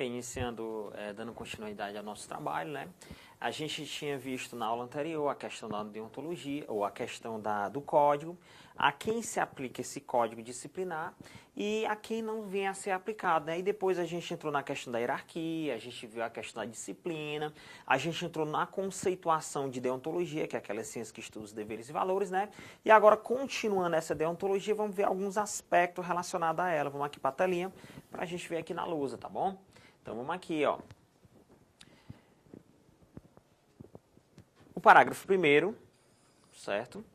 Iniciando, dando continuidade ao nosso trabalho, né? A gente tinha visto na aula anterior a questão da deontologia, ou a questão do código, a quem se aplica esse código disciplinar e a quem não vem a ser aplicado, né? E depois a gente entrou na questão da hierarquia, a gente viu a questão da disciplina, a gente entrou na conceituação de deontologia, que é aquela ciência que estuda os deveres e valores, né? E agora, continuando essa deontologia, vamos ver alguns aspectos relacionados a ela. Vamos aqui para a telinha, para a gente ver aqui na lousa, tá bom? Então, vamos aqui, ó. O parágrafo 1º, certo?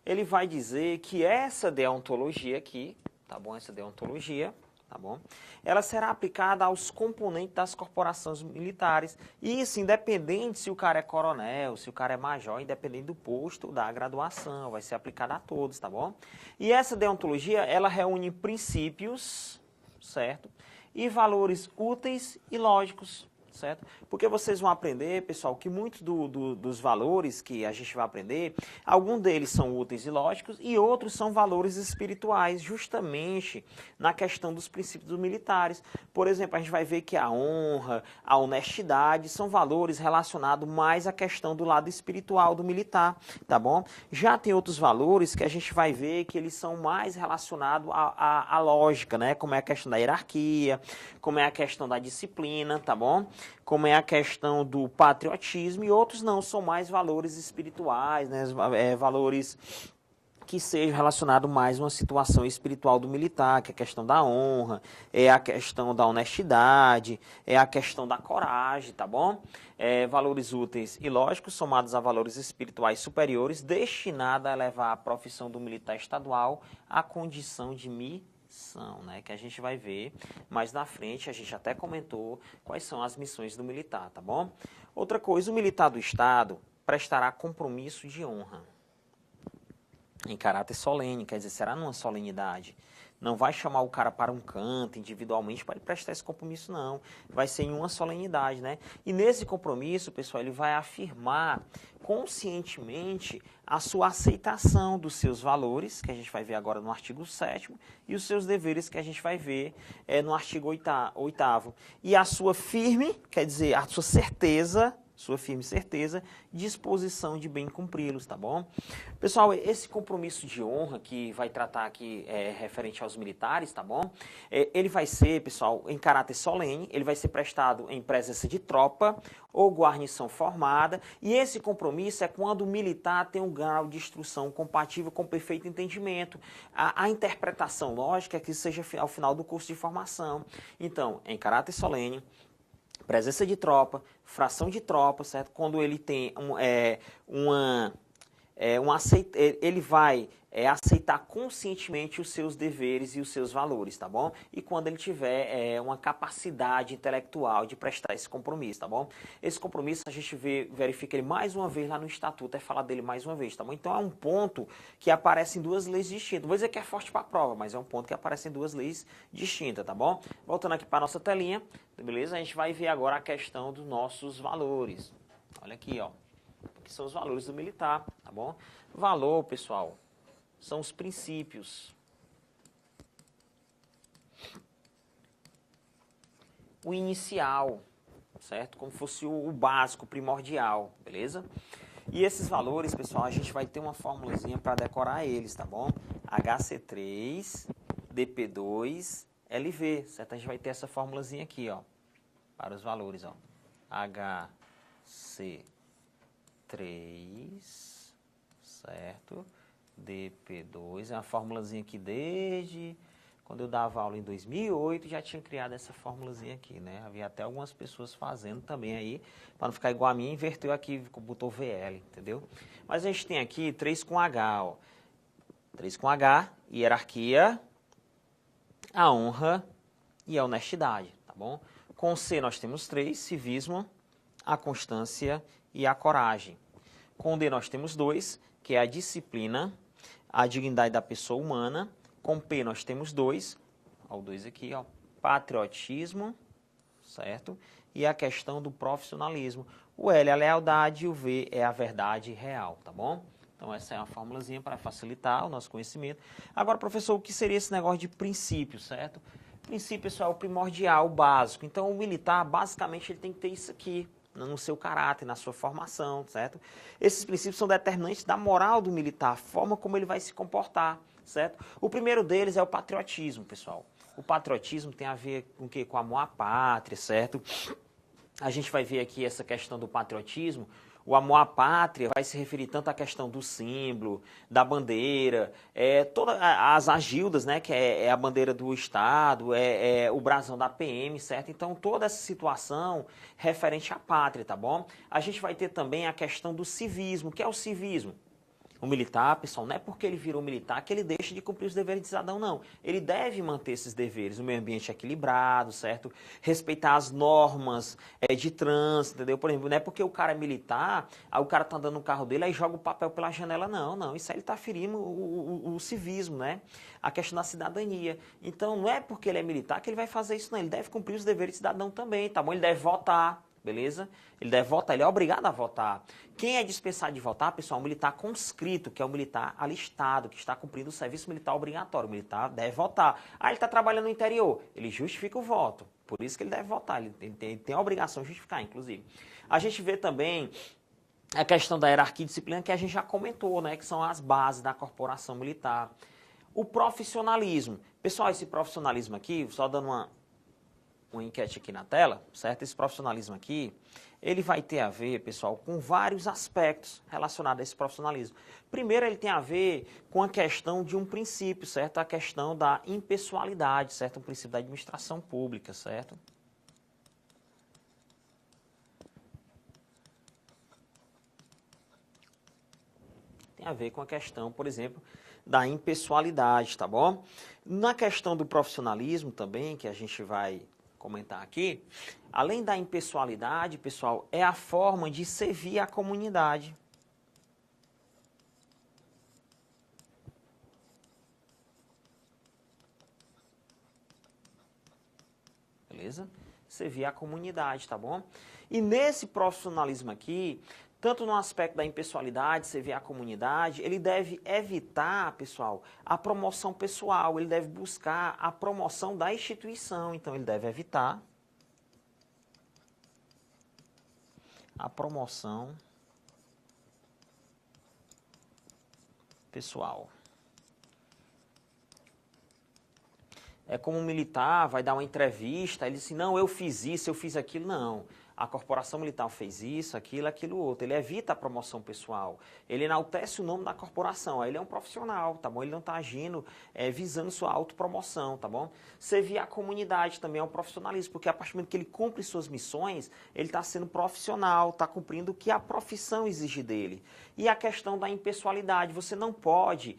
Ele vai dizer que essa deontologia aqui, tá bom? Essa deontologia, tá bom? Ela será aplicada aos componentes das corporações militares. Isso independente se o cara é coronel, se o cara é major, independente do posto, da graduação, vai ser aplicada a todos, tá bom? E essa deontologia, ela reúne princípios, certo? E valores úteis e lógicos, certo? Porque vocês vão aprender, pessoal, que muitos dos valores que a gente vai aprender, alguns deles são úteis e lógicos e outros são valores espirituais, justamente na questão dos princípios militares. Por exemplo, a gente vai ver que a honra, a honestidade são valores relacionados mais à questão do lado espiritual do militar, tá bom? Já tem outros valores que a gente vai ver que eles são mais relacionados à lógica, né? Como é a questão da hierarquia, como é a questão da disciplina, tá bom? Como é a questão do patriotismo, e outros não, são mais valores espirituais, né? Valores que sejam relacionados mais a uma situação espiritual do militar, que é a questão da honra, é a questão da honestidade, é a questão da coragem, tá bom? Valores úteis e lógicos, somados a valores espirituais superiores, destinados a elevar a profissão do militar estadual à condição de missão, né, que a gente vai ver mais na frente. A gente até comentou quais são as missões do militar, tá bom? Outra coisa, o militar do Estado prestará compromisso de honra em caráter solene, quer dizer, será numa solenidade. Não vai chamar o cara para um canto individualmente para ele prestar esse compromisso, não. Vai ser em uma solenidade, né? E nesse compromisso, pessoal, ele vai afirmar conscientemente a sua aceitação dos seus valores, que a gente vai ver agora no artigo 7º, e os seus deveres, que a gente vai ver no artigo 8º. E a sua firme, quer dizer, a sua certeza, disposição de bem cumpri-los, tá bom? Pessoal, esse compromisso de honra que vai tratar aqui referente aos militares, tá bom? Ele vai ser, pessoal, em caráter solene, ele vai ser prestado em presença de tropa ou guarnição formada, e esse compromisso é quando o militar tem um grau de instrução compatível com perfeito entendimento. A interpretação lógica é que seja ao final do curso de formação. Então, em caráter solene, presença de tropa, fração de tropa, certo? Quando ele tem ele vai aceitar conscientemente os seus deveres e os seus valores, tá bom? E quando ele tiver uma capacidade intelectual de prestar esse compromisso, tá bom? Esse compromisso a gente verifica ele mais uma vez lá no Estatuto, falar dele mais uma vez, tá bom? Então é um ponto que aparece em duas leis distintas. Não vou dizer que é forte para a prova, mas é um ponto que aparece em duas leis distintas, tá bom? Voltando aqui para a nossa telinha, beleza? A gente vai ver agora a questão dos nossos valores. Olha aqui, ó. Que são os valores do militar, tá bom? Valor, pessoal, são os princípios. O inicial, certo? Como fosse o básico, o primordial, beleza? E esses valores, pessoal, a gente vai ter uma formulazinha para decorar eles, tá bom? HC3, DP2, LV, certo? A gente vai ter essa formulazinha aqui, ó, para os valores, ó. HC3, certo? DP2, é uma formulazinha aqui desde quando eu dava aula em 2008, já tinha criado essa formulazinha aqui, né? Havia até algumas pessoas fazendo também aí, para não ficar igual a mim, inverteu aqui, botou VL, entendeu? Mas a gente tem aqui 3 com H, ó. 3 com H, hierarquia, a honra e a honestidade, tá bom? Com C nós temos 3, civismo, a constância e a coragem. Com D nós temos 2, que é a disciplina, a dignidade da pessoa humana. Com P nós temos 2, ó, o 2 aqui, ó, patriotismo, certo? E a questão do profissionalismo. O L é a lealdade e o V é a verdade real, tá bom? Então essa é uma formulazinha para facilitar o nosso conhecimento. Agora, professor, o que seria esse negócio de princípio, certo? princípio, pessoal, é o primordial, o básico. Então, o militar, basicamente, ele tem que ter isso aqui no seu caráter, na sua formação, certo? Esses princípios são determinantes da moral do militar, a forma como ele vai se comportar, certo? O primeiro deles é o patriotismo, pessoal. O patriotismo tem a ver com o quê? Com amor à pátria, certo? A gente vai ver aqui essa questão do patriotismo. O amor à pátria vai se referir tanto à questão do símbolo, da bandeira, todas as agildas, né, que é a bandeira do Estado, o brasão da PM, certo? Então, toda essa situação referente à pátria, tá bom? A gente vai ter também a questão do civismo. O que é o civismo? O militar, pessoal, não é porque ele virou militar que ele deixa de cumprir os deveres de cidadão, não. Ele deve manter esses deveres, o meio ambiente equilibrado, certo? Respeitar as normas de trânsito, entendeu? Por exemplo, não é porque o cara é militar, aí o cara tá andando no carro dele, aí joga o papel pela janela, não, não. Isso aí ele tá ferindo o civismo, né? A questão da cidadania. Então, não é porque ele é militar que ele vai fazer isso, não. Ele deve cumprir os deveres de cidadão também, tá bom? Ele deve votar. Beleza? Ele deve votar, ele é obrigado a votar. Quem é dispensado de votar, pessoal, é um militar conscrito, que é o militar alistado, que está cumprindo o serviço militar obrigatório. O militar deve votar. Ah, ele está trabalhando no interior, ele justifica o voto. Por isso que ele deve votar, ele tem a obrigação de justificar, inclusive. A gente vê também a questão da hierarquia e disciplina, que a gente já comentou, né, que são as bases da corporação militar. O profissionalismo. Pessoal, esse profissionalismo aqui, só dando uma enquete aqui na tela, certo? Esse profissionalismo aqui, ele vai ter a ver, pessoal, com vários aspectos relacionados a esse profissionalismo. Primeiro, ele tem a ver com a questão de um princípio, certo? A questão da impessoalidade, certo? Um princípio da administração pública, certo? Tem a ver com a questão, por exemplo, da impessoalidade, tá bom? Na questão do profissionalismo também, que a gente vai comentar aqui, além da impessoalidade, pessoal, é a forma de servir a comunidade. Beleza? Servir a comunidade, tá bom? E nesse profissionalismo aqui, tanto no aspecto da impessoalidade, servir a comunidade, ele deve evitar, pessoal, a promoção pessoal, ele deve buscar a promoção da instituição. Então, ele deve evitar a promoção pessoal. É como um militar vai dar uma entrevista, ele diz assim, não, eu fiz isso, eu fiz aquilo. Não, a corporação militar fez isso, aquilo outro. Ele evita a promoção pessoal, ele enaltece o nome da corporação. Aí ele é um profissional, tá bom? Ele não está agindo visando sua autopromoção, tá bom? Servir a comunidade também é um profissionalismo, porque a partir do momento que ele cumpre suas missões, ele está sendo profissional, está cumprindo o que a profissão exige dele. E a questão da impessoalidade, você não pode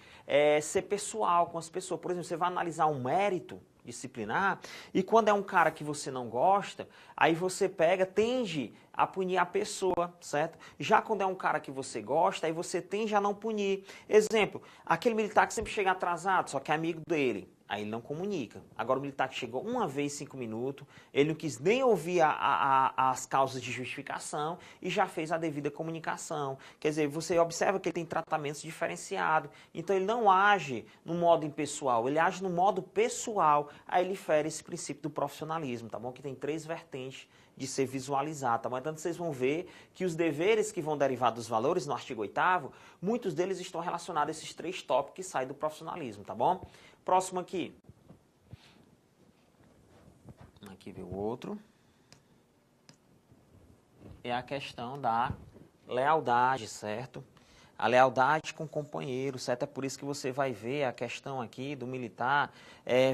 ser pessoal com as pessoas. Por exemplo, você vai analisar um mérito disciplinar, e quando é um cara que você não gosta, aí você tende a punir a pessoa, certo? Já quando é um cara que você gosta, aí você tende a não punir. Exemplo, aquele militar que sempre chega atrasado, só que é amigo dele, aí ele não comunica. Agora o militar que chegou uma vez 5 minutos, ele não quis nem ouvir as causas de justificação e já fez a devida comunicação. Quer dizer, você observa que ele tem tratamentos diferenciados, então ele não age no modo impessoal, ele age no modo pessoal. Aí ele fere esse princípio do profissionalismo, tá bom? Que tem 3 vertentes de ser visualizado, tá bom? Então vocês vão ver que os deveres que vão derivar dos valores no artigo 8º, muitos deles estão relacionados a esses 3 tópicos que saem do profissionalismo, tá bom? Próximo aqui. Aqui vem o outro. É a questão da lealdade, certo? A lealdade com o companheiro, certo? É por isso que você vai ver a questão aqui do militar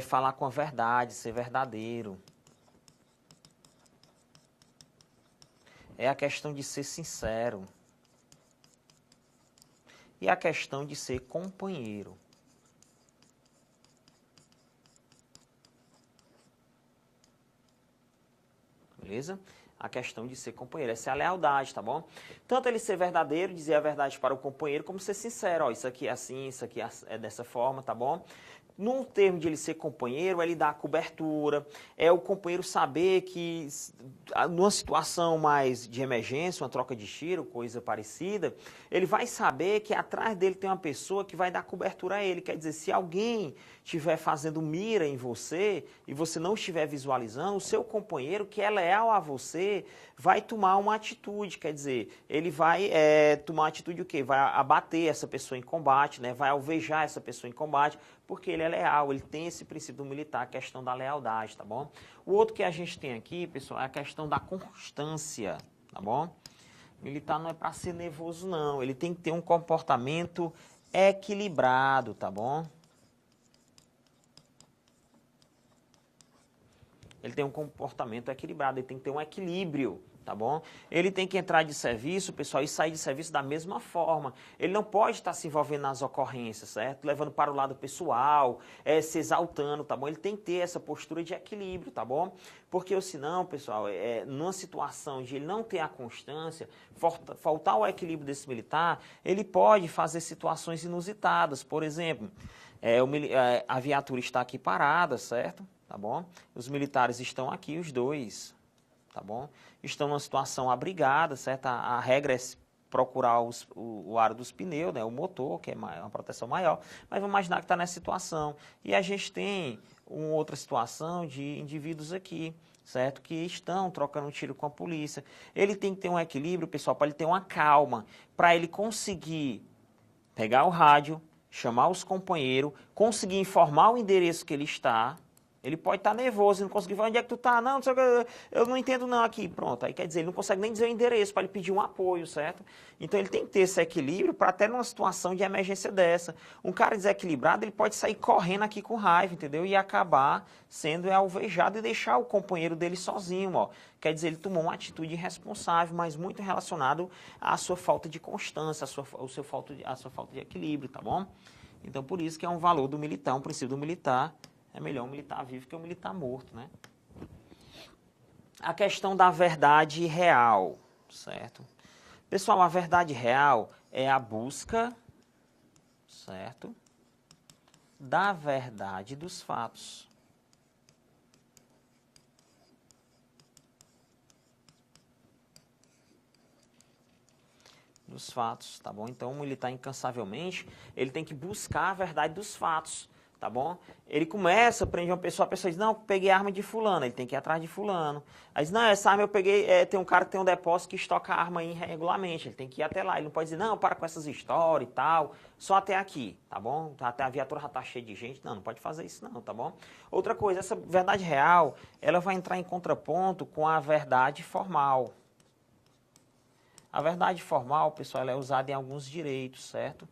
falar com a verdade, ser verdadeiro. É a questão de ser sincero. E a questão de ser companheiro. Beleza? A questão de ser companheiro. Essa é a lealdade, tá bom? Tanto ele ser verdadeiro, dizer a verdade para o companheiro, como ser sincero. Ó, isso aqui é assim, isso aqui é dessa forma, tá bom? num termo de ele ser companheiro, ele dá a cobertura, é o companheiro saber que, numa situação mais de emergência, uma troca de tiro, coisa parecida, ele vai saber que atrás dele tem uma pessoa que vai dar cobertura a ele. Quer dizer, se alguém estiver fazendo mira em você e você não estiver visualizando, o seu companheiro, que é leal a você, vai tomar uma atitude. Quer dizer, ele vai tomar uma atitude o quê? Vai abater essa pessoa em combate, né? Vai alvejar essa pessoa em combate, porque ele é leal, ele tem esse princípio militar, a questão da lealdade, tá bom? O outro que a gente tem aqui, pessoal, é a questão da constância, tá bom? Militar não é para ser nervoso, não. Ele tem que ter um comportamento equilibrado, tá bom? Ele tem um comportamento equilibrado, ele tem que ter um equilíbrio, tá bom? Ele tem que entrar de serviço, pessoal, e sair de serviço da mesma forma. Ele não pode estar se envolvendo nas ocorrências, certo? Levando para o lado pessoal, se exaltando, tá bom? Ele tem que ter essa postura de equilíbrio, tá bom? Porque senão, pessoal, numa situação de ele não ter a constância, faltar o equilíbrio desse militar, ele pode fazer situações inusitadas. Por exemplo, a viatura está aqui parada, certo? Tá bom? Os militares estão aqui, os dois, tá bom? Estão numa situação abrigada, certo? A regra é procurar o aro dos pneus, né? O motor, que é uma proteção maior, mas vamos imaginar que está nessa situação. E a gente tem uma outra situação de indivíduos aqui, certo? Que estão trocando um tiro com a polícia. Ele tem que ter um equilíbrio, pessoal, para ele ter uma calma, para ele conseguir pegar o rádio, chamar os companheiros, conseguir informar o endereço que ele está. Ele pode estar nervoso e não conseguir falar onde é que tu tá, não sei o que, eu não entendo não aqui, pronto. Aí quer dizer, ele não consegue nem dizer o endereço para ele pedir um apoio, certo? Então ele tem que ter esse equilíbrio para até numa situação de emergência dessa. Um cara desequilibrado, ele pode sair correndo aqui com raiva, entendeu? E acabar sendo alvejado e deixar o companheiro dele sozinho, ó. Quer dizer, ele tomou uma atitude irresponsável, mas muito relacionado à sua falta de constância, à sua falta de equilíbrio, tá bom? Então por isso que é um valor do militar, um princípio do militar. É melhor um militar vivo que um militar morto, né? A questão da verdade real, certo? Pessoal, a verdade real é a busca, certo? Da verdade dos fatos. Dos fatos, tá bom? Então, o militar, incansavelmente, ele tem que buscar a verdade dos fatos. Tá bom? Ele começa, prende uma pessoa, a pessoa diz, não, peguei a arma de fulano, ele tem que ir atrás de fulano. Aí diz, não, essa arma eu peguei, tem um cara que tem um depósito que estoca a arma irregularmente, ele tem que ir até lá. Ele não pode dizer, não, para com essas histórias e tal, só até aqui, tá bom? Até a viatura já tá cheia de gente, não pode fazer isso não, tá bom? Outra coisa, essa verdade real, ela vai entrar em contraponto com a verdade formal. A verdade formal, pessoal, ela é usada em alguns direitos, certo?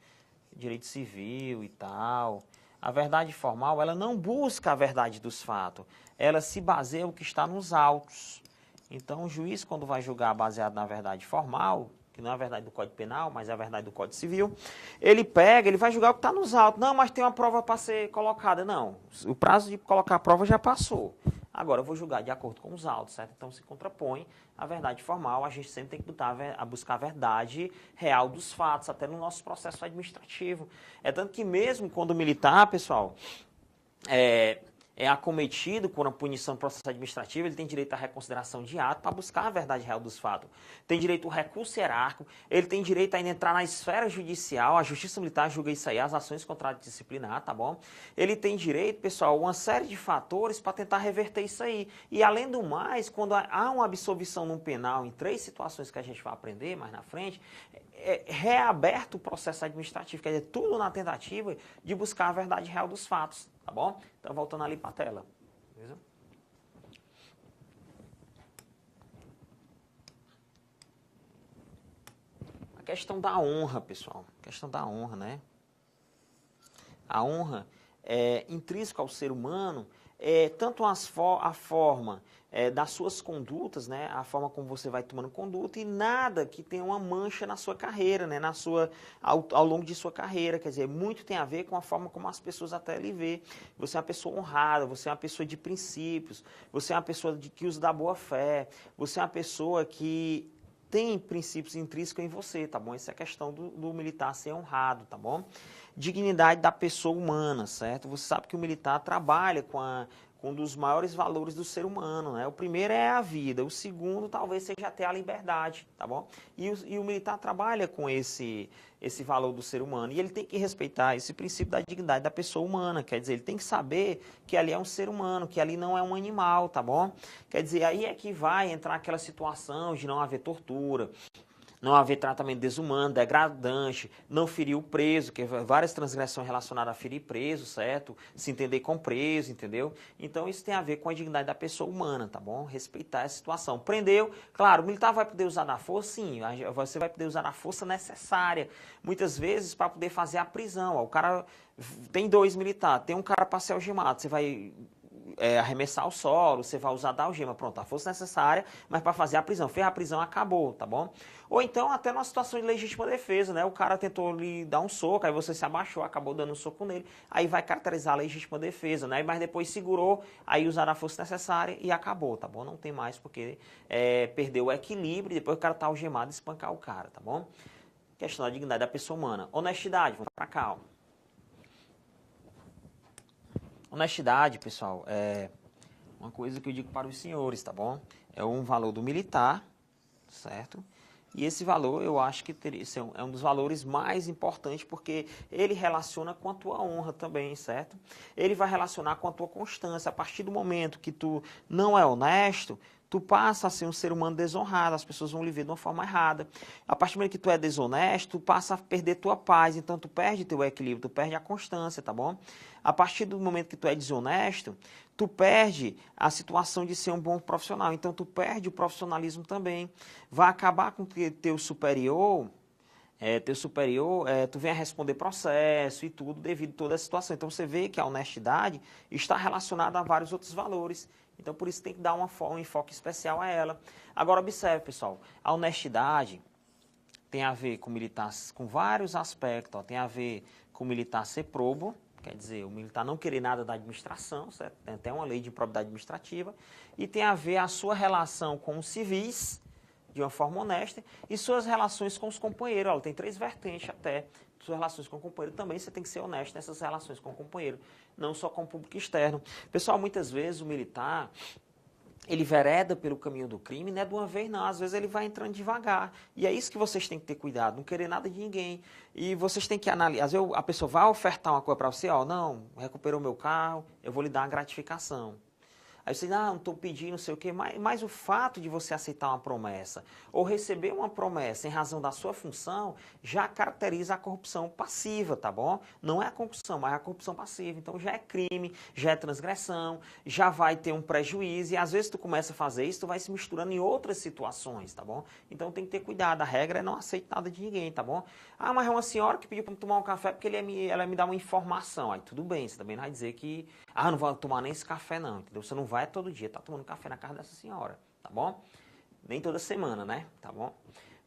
Direito civil e tal. A verdade formal, ela não busca a verdade dos fatos, ela se baseia no que está nos autos. Então, o juiz, quando vai julgar baseado na verdade formal, que não é a verdade do Código Penal, mas é a verdade do Código Civil, ele vai julgar o que está nos autos. Não, mas tem uma prova para ser colocada. Não, o prazo de colocar a prova já passou. Agora eu vou julgar de acordo com os autos, certo? Então se contrapõe a verdade formal, a gente sempre tem que buscar a verdade real dos fatos, até no nosso processo administrativo. É tanto que mesmo quando o militar, pessoal, é acometido com a punição do processo administrativo, ele tem direito à reconsideração de ato para buscar a verdade real dos fatos. Tem direito ao recurso hierárquico, ele tem direito a ainda entrar na esfera judicial, a Justiça Militar julga isso aí, as ações contra disciplinar, tá bom? Ele tem direito, pessoal, uma série de fatores para tentar reverter isso aí. E além do mais, quando há uma absolvição num penal, em 3 situações que a gente vai aprender mais na frente, é reaberto o processo administrativo, quer dizer, tudo na tentativa de buscar a verdade real dos fatos, tá bom? Então, voltando ali para a tela. Beleza? A questão da honra, pessoal. A questão da honra, né? A honra é intrínseca ao ser humano, tanto a forma das suas condutas, né, a forma como você vai tomando conduta, e nada que tenha uma mancha na sua carreira, né, ao longo de sua carreira. Quer dizer, muito tem a ver com a forma como as pessoas até lhe vê. Você é uma pessoa honrada, você é uma pessoa de princípios, você é uma pessoa que usa da boa fé, você é uma pessoa que tem princípios intrínsecos em você, tá bom? Essa é a questão do militar ser honrado, tá bom? Dignidade da pessoa humana, certo? Você sabe que o militar trabalha com um dos maiores valores do ser humano, né? O primeiro é a vida, o segundo talvez seja até a liberdade, tá bom? E o militar trabalha com esse valor do ser humano, e ele tem que respeitar esse princípio da dignidade da pessoa humana, quer dizer, ele tem que saber que ali é um ser humano, que ali não é um animal, tá bom? Quer dizer, aí é que vai entrar aquela situação de não haver tortura, não haver tratamento desumano, degradante, não ferir o preso, que é várias transgressões relacionadas a ferir preso, certo? Se entender com preso, entendeu? Então isso tem a ver com a dignidade da pessoa humana, tá bom? Respeitar essa situação. Prendeu, claro, o militar vai poder usar da força, sim, você vai poder usar a força necessária, muitas vezes para poder fazer a prisão. Ó, o cara tem 2 militares, tem um cara para ser algemado, você vai arremessar o solo, você vai usar da algema, pronto, a força necessária, mas para fazer a prisão. Fez a prisão, acabou, tá bom? Ou então até numa situação de legítima defesa, né? O cara tentou lhe dar um soco, aí você se abaixou, acabou dando um soco nele, aí vai caracterizar a legítima defesa, né? Mas depois segurou, aí usar a força necessária e acabou, tá bom? Não tem mais porque perdeu o equilíbrio e depois o cara tá algemado e espancar o cara, tá bom? Questão da dignidade da pessoa humana. Honestidade, vamos pra cá, ó. Honestidade, pessoal, é uma coisa que eu digo para os senhores, tá bom? É um valor do militar, certo? E esse valor eu acho que é um dos valores mais importantes porque ele relaciona com a tua honra também, certo? Ele vai relacionar com a tua constância. A partir do momento que tu não é honesto, tu passa a ser um ser humano desonrado, as pessoas vão lhe ver de uma forma errada. A partir do momento que tu é desonesto, tu passa a perder tua paz, então tu perde teu equilíbrio, tu perde a constância, tá bom? A partir do momento que tu é desonesto, tu perde a situação de ser um bom profissional, então tu perde o profissionalismo também. Vai acabar com que teu superior, tu venha responder processo e tudo devido a toda a situação. Então você vê que a honestidade está relacionada a vários outros valores. Então por isso tem que dar um enfoque especial a ela. Agora observe, pessoal, a honestidade tem a ver com militar, com vários aspectos. Ó. Tem a ver com o militar ser probo, quer dizer, o militar não querer nada da administração, certo? Tem até uma lei de improbidade administrativa. E tem a ver a sua relação com os civis, de uma forma honesta, e suas relações com os companheiros. Ela tem 3 vertentes até. Suas relações com o companheiro também, você tem que ser honesto nessas relações com o companheiro, não só com o público externo. Pessoal, muitas vezes o militar, ele vereda pelo caminho do crime, não é de uma vez não, às vezes ele vai entrando devagar. E é isso que vocês têm que ter cuidado, não querer nada de ninguém. E vocês têm que analisar, às vezes a pessoa vai ofertar uma coisa para você, ó, não, recuperou meu carro, eu vou lhe dar uma gratificação. Aí você diz, não estou pedindo, não sei o quê, mas o fato de você aceitar uma promessa ou receber uma promessa em razão da sua função já caracteriza a corrupção passiva, tá bom? Não é a concussão, mas é a corrupção passiva. Então já é crime, já é transgressão, já vai ter um prejuízo e às vezes tu começa a fazer isso, tu vai se misturando em outras situações, tá bom? Então tem que ter cuidado, a regra é não aceitar nada de ninguém, tá bom? Ah, mas é uma senhora que pediu para tomar um café porque ela me dá uma informação. Aí tudo bem, você também não vai dizer que, não vou tomar nem esse café não, entendeu? Você não vai todo dia estar tomando café na casa dessa senhora, tá bom? Nem toda semana, né? Tá bom?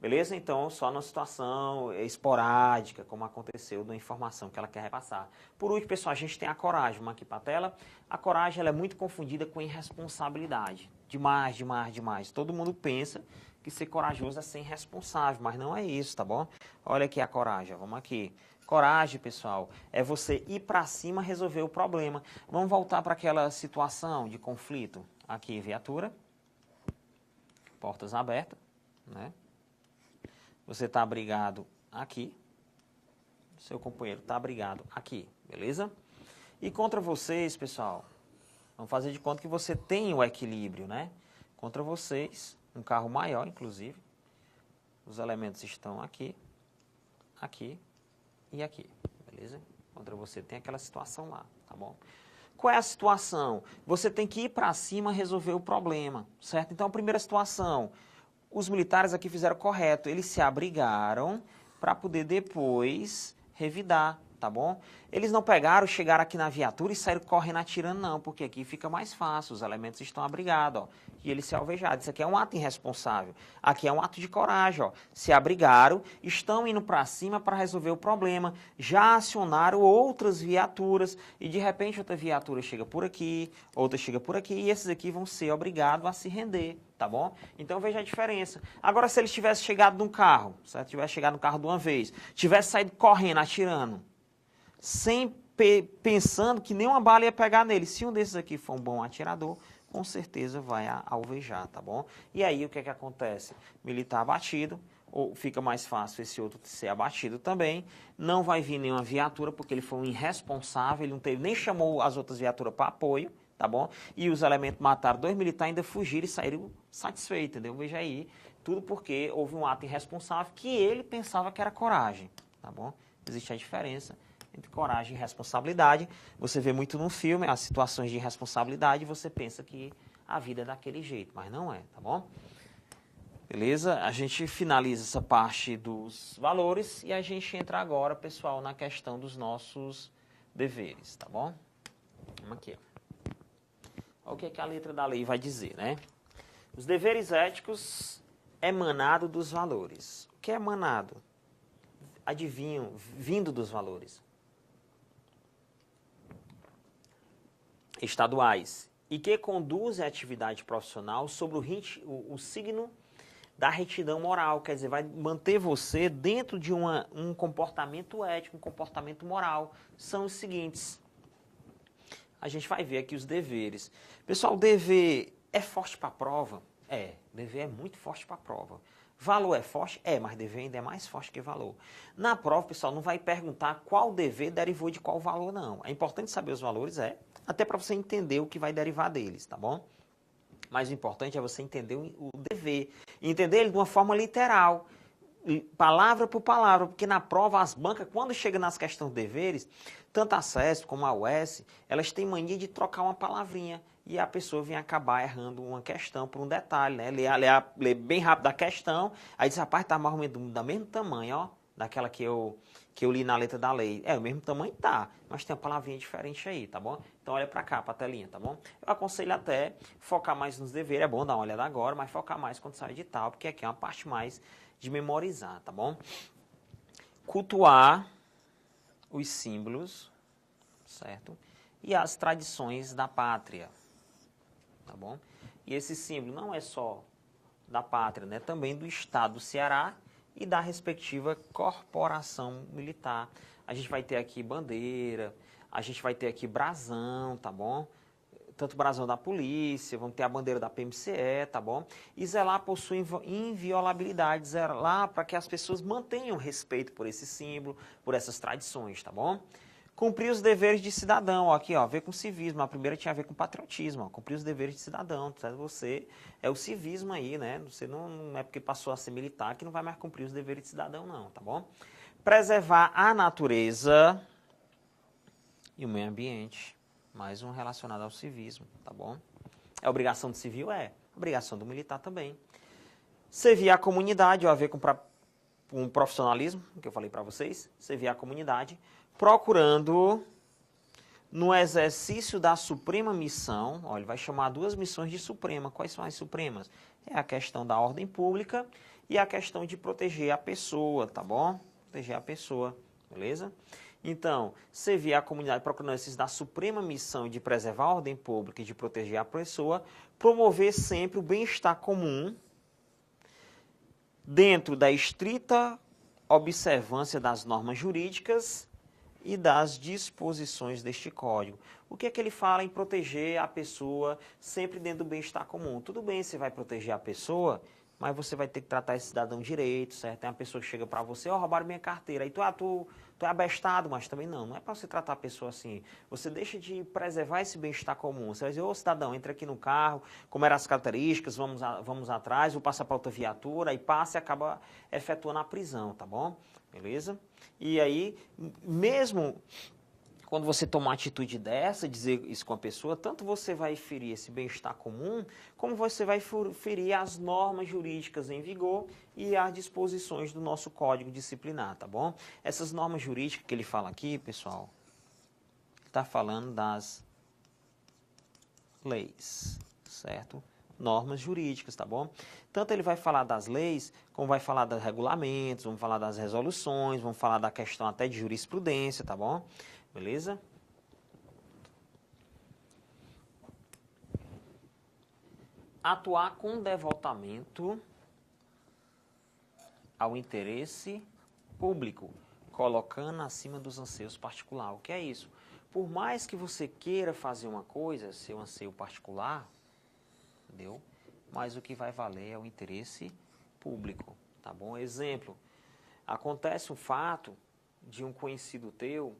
Beleza? Então, só numa situação esporádica, como aconteceu, da informação que ela quer repassar. Por último, pessoal, a gente tem a coragem. Vamos aqui para a tela. A coragem ela é muito confundida com irresponsabilidade. Demais, demais, demais. Todo mundo pensa que ser corajoso é ser irresponsável, mas não é isso, tá bom? Olha aqui a coragem, vamos aqui. Coragem, pessoal, é você ir para cima resolver o problema. Vamos voltar para aquela situação de conflito. Aqui, viatura. Portas abertas, né? Você está abrigado aqui. Seu companheiro está abrigado aqui, beleza? E contra vocês, pessoal, vamos fazer de conta que você tem o equilíbrio, né? Contra vocês, um carro maior, inclusive. Os elementos estão aqui, aqui e aqui, beleza? Contra você tem aquela situação lá, tá bom? Qual é a situação? Você tem que ir para cima resolver o problema, certo? Então, a primeira situação, os militares aqui fizeram correto, eles se abrigaram para poder depois revidar, tá bom? Eles não pegaram, chegaram aqui na viatura e saíram correndo atirando, não, porque aqui fica mais fácil, os elementos estão abrigados, ó, e eles se alvejaram. Isso aqui é um ato irresponsável, aqui é um ato de coragem, ó. Se abrigaram, estão indo para cima para resolver o problema, já acionaram outras viaturas e de repente outra viatura chega por aqui, outra chega por aqui e esses aqui vão ser obrigados a se render, tá? tá bom? Então veja a diferença. Agora, se ele tivesse chegado num carro, certo? Tivesse chegado no carro de uma vez, tivesse saído correndo, atirando, sem pensando que nenhuma bala ia pegar nele. Se um desses aqui for um bom atirador, com certeza vai alvejar, tá bom? E aí o que é que acontece? Militar abatido, ou fica mais fácil esse outro ser abatido também, não vai vir nenhuma viatura, porque ele foi um irresponsável, ele não teve, nem chamou as outras viaturas para apoio, tá bom? E os elementos mataram 2 militares, ainda fugiram e saíram satisfeitos, entendeu? Veja aí, tudo porque houve um ato irresponsável que ele pensava que era coragem, tá bom? Existe a diferença entre coragem e responsabilidade. Você vê muito no filme as situações de irresponsabilidade e você pensa que a vida é daquele jeito, mas não é, tá bom? Beleza? A gente finaliza essa parte dos valores e a gente entra agora, pessoal, na questão dos nossos deveres, tá bom? Vamos aqui. Olha o que é que a letra da lei vai dizer, né? Os deveres éticos emanado dos valores. O que é emanado? Adivinham, vindo dos valores. Estaduais. E que conduzem a atividade profissional sobre o signo da retidão moral, quer dizer, vai manter você dentro de um comportamento ético, um comportamento moral. São os seguintes. A gente vai ver aqui os deveres. Pessoal, dever é forte para a prova? É, dever é muito forte para a prova. Valor é forte? É, mas dever ainda é mais forte que valor. Na prova, pessoal, não vai perguntar qual dever derivou de qual valor, não. É importante saber os valores, até para você entender o que vai derivar deles, tá bom? Mas o importante é você entender o dever. E entender ele de uma forma literal, palavra por palavra, porque na prova as bancas, quando chega nas questões de deveres, tanto a SESP como a UES, elas têm mania de trocar uma palavrinha e a pessoa vem acabar errando uma questão por um detalhe, né? Lê bem rápido a questão, aí diz, rapaz, tá mais ou menos do mesmo tamanho, ó, daquela que eu li na letra da lei. É, o mesmo tamanho tá, mas tem uma palavrinha diferente aí, tá bom? Então olha pra cá, pra telinha, tá bom? Eu aconselho até focar mais nos deveres, é bom dar uma olhada agora, mas focar mais quando sai de tal, porque aqui é uma parte mais de memorizar, tá bom? Cultuar os símbolos, certo? E as tradições da pátria, tá bom? E esse símbolo não é só da pátria, né? Também do Estado do Ceará e da respectiva corporação militar. A gente vai ter aqui bandeira, a gente vai ter aqui brasão, tá bom? Tanto brasão da polícia, vamos ter a bandeira da PMCE, tá bom? E zelar por sua inviolabilidade, zelar para que as pessoas mantenham respeito por esse símbolo, por essas tradições, tá bom? Cumprir os deveres de cidadão, ó, aqui, ó, a ver com civismo. A primeira tinha a ver com patriotismo, ó, cumprir os deveres de cidadão. Certo? Você é o civismo aí, né? Você não é porque passou a ser militar que não vai mais cumprir os deveres de cidadão, não, tá bom? Preservar a natureza e o meio ambiente. Mais um relacionado ao civismo, tá bom? É obrigação do civil? É. Obrigação do militar também. Servir a comunidade, ó, a ver com profissionalismo, que eu falei para vocês. Servir a comunidade. Procurando, no exercício da suprema missão, ó, ele vai chamar 2 missões de suprema. Quais são as supremas? É a questão da ordem pública e a questão de proteger a pessoa, tá bom? Proteger a pessoa, beleza? Então, servir a comunidade procurando o exercício da suprema missão de preservar a ordem pública e de proteger a pessoa, promover sempre o bem-estar comum dentro da estrita observância das normas jurídicas e das disposições deste código. O que é que ele fala em proteger a pessoa sempre dentro do bem-estar comum? Tudo bem, você vai proteger a pessoa, mas você vai ter que tratar esse cidadão direito, certo? Tem uma pessoa que chega para você, ó, roubaram minha carteira, aí tu é abestado, mas também não é para você tratar a pessoa assim. Você deixa de preservar esse bem-estar comum. Você vai dizer, ô cidadão, entra aqui no carro, como eram as características, vamos atrás, vou passar para outra viatura, aí passa e acaba efetuando a prisão, tá bom? Beleza? E aí, mesmo quando você toma uma atitude dessa, dizer isso com a pessoa, tanto você vai ferir esse bem-estar comum, como você vai ferir as normas jurídicas em vigor e as disposições do nosso código disciplinar, tá bom? Essas normas jurídicas que ele fala aqui, pessoal, está falando das leis, certo? Normas jurídicas, tá bom? Tanto ele vai falar das leis, como vai falar dos regulamentos, vamos falar das resoluções, vamos falar da questão até de jurisprudência, tá bom? Beleza? atuar com devotamento ao interesse público, colocando acima dos anseios particulares. O que é isso? Por mais que você queira fazer uma coisa, seu anseio particular, entendeu? Mas o que vai valer é o interesse público, tá bom? Exemplo, acontece um fato de um conhecido teu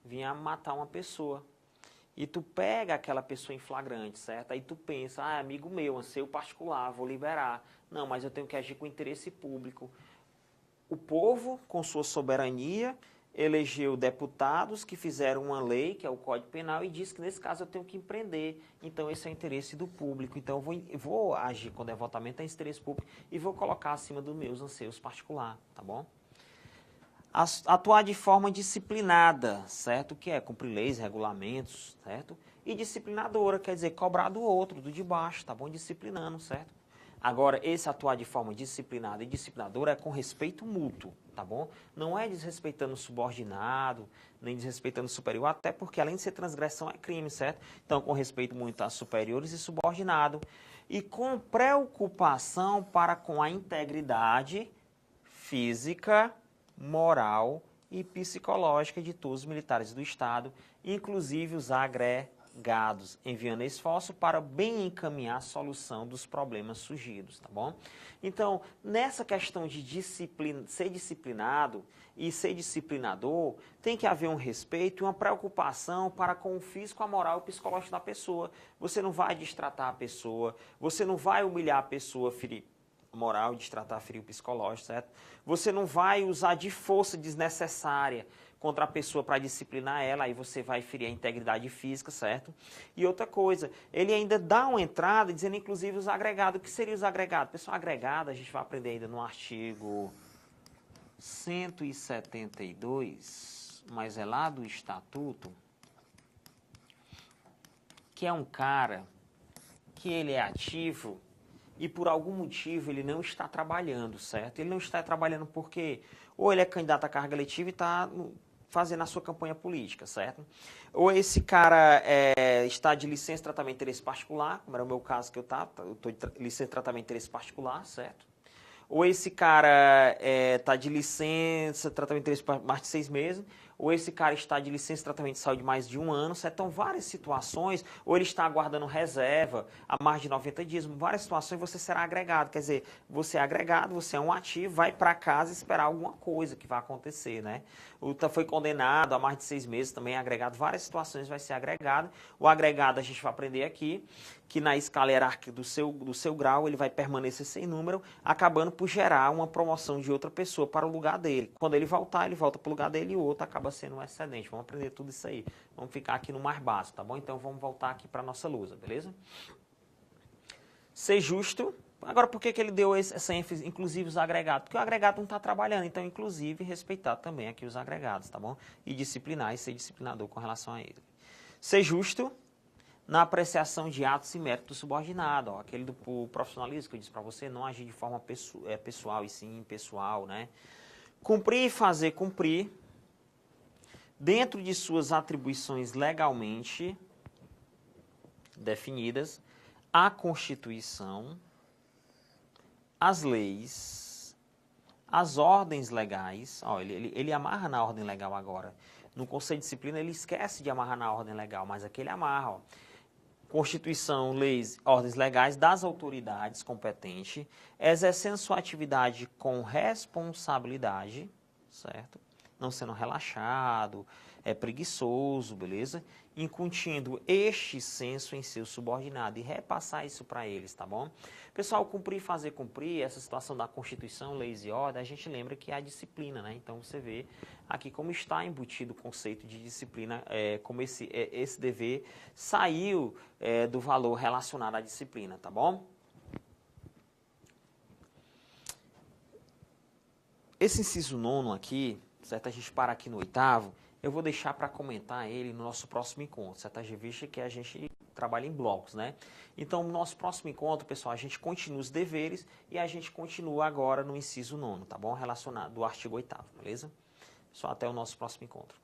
vir a matar uma pessoa. E tu pega aquela pessoa em flagrante, certo? Aí tu pensa, ah, amigo meu, anseio particular, vou liberar. Não, mas eu tenho que agir com interesse público. O povo, com sua soberania, elegeu deputados que fizeram uma lei, que é o Código Penal, e diz que nesse caso eu tenho que empreender. Então esse é o interesse do público. Então eu vou agir com devotamento a interesse público e vou colocar acima dos meus anseios particulares, tá bom? Atuar de forma disciplinada, certo? Que é cumprir leis, regulamentos, certo? E disciplinadora, quer dizer, cobrar do outro, do de baixo, tá bom? Disciplinando, certo? Agora, esse atuar de forma disciplinada e disciplinadora é com respeito mútuo, tá bom? Não é desrespeitando o subordinado, nem desrespeitando o superior, até porque além de ser transgressão é crime, certo? Então, com respeito muito a superiores e subordinado. E com preocupação para com a integridade física, moral e psicológica de todos os militares do Estado, inclusive os agregados, enviando esforço para bem encaminhar a solução dos problemas surgidos, tá bom? Então, nessa questão de ser disciplinado e ser disciplinador, tem que haver um respeito e uma preocupação para com o físico, a moral e o psicológico da pessoa. Você não vai destratar a pessoa, você não vai humilhar a pessoa, ferir moral, destratar, ferir o psicológico, certo? Você não vai usar de força desnecessária contra a pessoa para disciplinar ela, aí você vai ferir a integridade física, certo? E outra coisa, ele ainda dá uma entrada dizendo, inclusive, os agregados. O que seriam os agregados? Pessoal, agregado, a gente vai aprender ainda no artigo 172, mas é lá do Estatuto, que é um cara que ele é ativo e por algum motivo ele não está trabalhando, certo? Ele não está trabalhando porque ou ele é candidato à carga letiva e está fazendo a sua campanha política, certo? Ou esse cara está de licença de tratamento de interesse particular, como era o meu caso que eu estou de licença de tratamento de interesse particular, certo? Ou esse cara está de licença de tratamento de interesse por mais de 6 meses, ou esse cara está de licença de tratamento de saúde mais de 1 ano, certo? Então, várias situações, ou ele está aguardando reserva há mais de 90 dias, várias situações você será agregado, quer dizer, você é agregado, você é um ativo, vai para casa esperar alguma coisa que vai acontecer, né? O foi condenado há mais de 6 meses, também é agregado, várias situações vai ser agregado. O agregado a gente vai aprender aqui, que na escala hierárquica do seu grau, ele vai permanecer sem número, acabando por gerar uma promoção de outra pessoa para o lugar dele. Quando ele volta para o lugar dele e o outro acaba sendo um excedente. Vamos aprender tudo isso aí. Vamos ficar aqui no mais básico, tá bom? Então vamos voltar aqui para a nossa lousa, beleza? Ser justo. Agora, por que ele deu essa ênfase, inclusive os agregados? Porque o agregado não está trabalhando, então, inclusive, respeitar também aqui os agregados, tá bom? E disciplinar e ser disciplinador com relação a ele. Ser justo na apreciação de atos e méritos do subordinado, ó, aquele do profissionalismo que eu disse para você, não agir de forma pessoal e sim impessoal, né? Cumprir e fazer cumprir, dentro de suas atribuições legalmente definidas, a Constituição, as leis, as ordens legais, ó, ele amarra na ordem legal agora. No Conselho de Disciplina ele esquece de amarrar na ordem legal, mas aqui ele amarra, ó. Constituição, leis, ordens legais das autoridades competentes, exercendo sua atividade com responsabilidade, certo? Não sendo relaxado, preguiçoso, beleza? Incutindo este senso em seu subordinado e repassar isso para eles, tá bom? Pessoal, cumprir e fazer cumprir, essa situação da Constituição, leis e ordens, a gente lembra que é a disciplina, né? Então você vê aqui como está embutido o conceito de disciplina, como esse dever saiu do valor relacionado à disciplina, tá bom? Esse inciso 9 aqui, certo? A gente para aqui no 8º, eu vou deixar para comentar ele no nosso próximo encontro, certo? Visto que a gente trabalha em blocos, né? Então, no nosso próximo encontro, pessoal, a gente continua os deveres e a gente continua agora no inciso 9, tá bom? Relacionado do artigo 8º, beleza? Pessoal, até o nosso próximo encontro.